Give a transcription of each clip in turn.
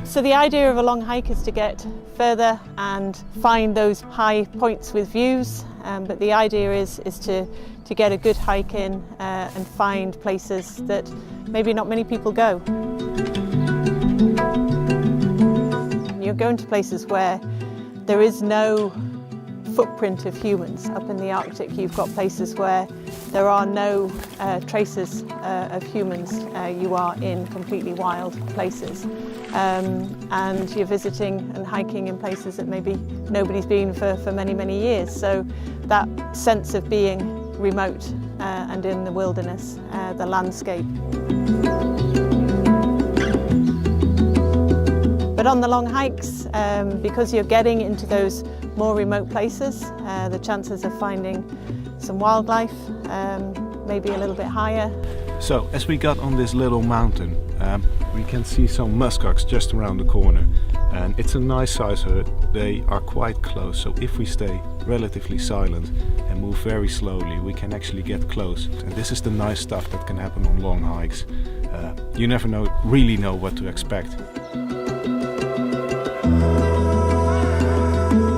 So the idea of a long hike is to get further and find those high points with views, but the idea is to get a good hike in and find places that maybe not many people go. You're going to places where there is no footprint of humans. Up in the Arctic you've got places where there are no traces of humans. You are in completely wild places. And you're visiting and hiking in places that maybe nobody's been for many, many years. So that sense of being remote and in the wilderness, the landscape. But on the long hikes, because you're getting into those more remote places, the chances of finding some wildlife maybe a little bit higher. So as we got on this little mountain, we can see some muskox just around the corner, and it's a nice size herd. They are quite close, so if we stay relatively silent and move very slowly, we can actually get close. And this is the nice stuff that can happen on long hikes. You never really know what to expect.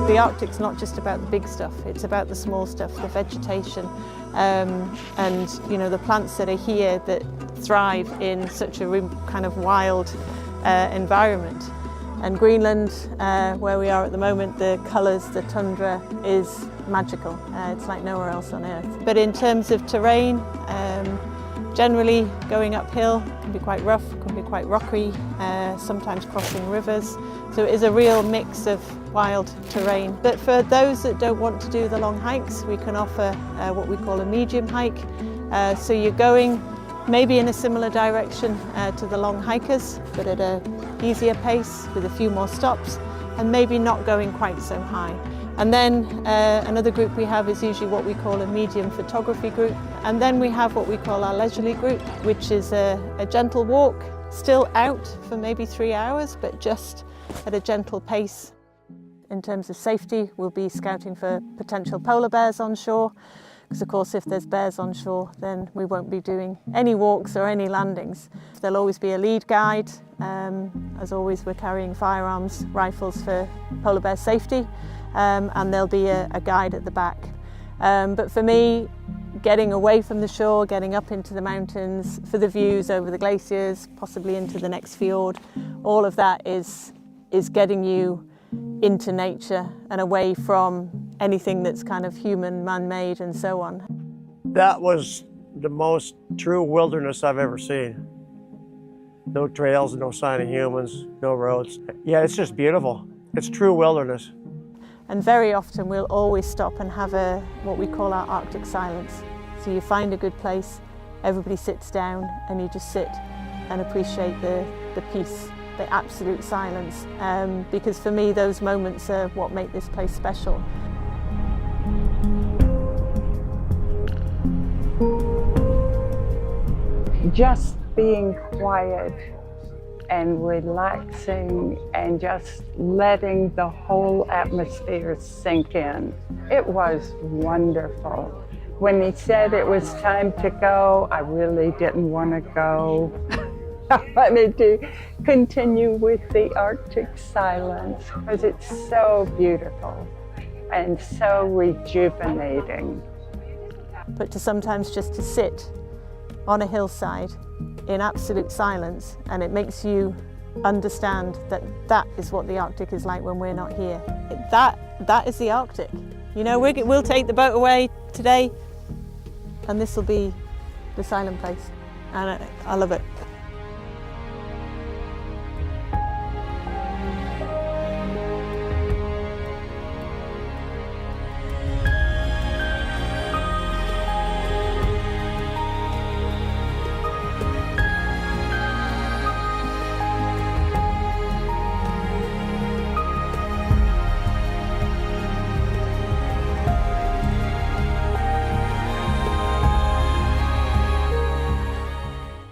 The Arctic's not just about the big stuff, it's about the small stuff, the vegetation, and you know, the plants that are here that thrive in such a kind of wild environment. And Greenland, where we are at the moment, the colours, the tundra is magical. It's like nowhere else on Earth. But in terms of terrain, generally going uphill can be quite rough, can be quite rocky, sometimes crossing rivers. So it is a real mix of wild terrain. But for those that don't want to do the long hikes, we can offer what we call a medium hike. So you're going maybe in a similar direction to the long hikers, but at an easier pace with a few more stops, and maybe not going quite so high. And then another group we have is usually what we call a medium photography group. And then we have what we call our leisurely group, which is a gentle walk, still out for maybe 3 hours, but just at a gentle pace. In terms of safety, we'll be scouting for potential polar bears on shore, because of course if there's bears on shore, then we won't be doing any walks or any landings. There'll always be a lead guide. As always, we're carrying firearms, rifles for polar bear safety, and there'll be a guide at the back. But for me, getting away from the shore, getting up into the mountains for the views over the glaciers, possibly into the next fjord, all of that is getting you into nature and away from anything that's kind of human, man-made and so on. That was the most true wilderness I've ever seen. No trails, no sign of humans, no roads. Yeah, it's just beautiful. It's true wilderness. And very often we'll always stop and have what we call our Arctic silence. So you find a good place, everybody sits down and you just sit and appreciate the peace, the absolute silence. Because for me those moments are what make this place special. Just being quiet and relaxing and just letting the whole atmosphere sink in. It was wonderful. When he said it was time to go, I really didn't want to go. I wanted to continue with the Arctic silence because it's so beautiful and so rejuvenating. But sometimes just to sit on a hillside in absolute silence, and it makes you understand that is what the Arctic is like when we're not here. That is the Arctic. You know, we'll take the boat away today and this will be the silent place, and I love it.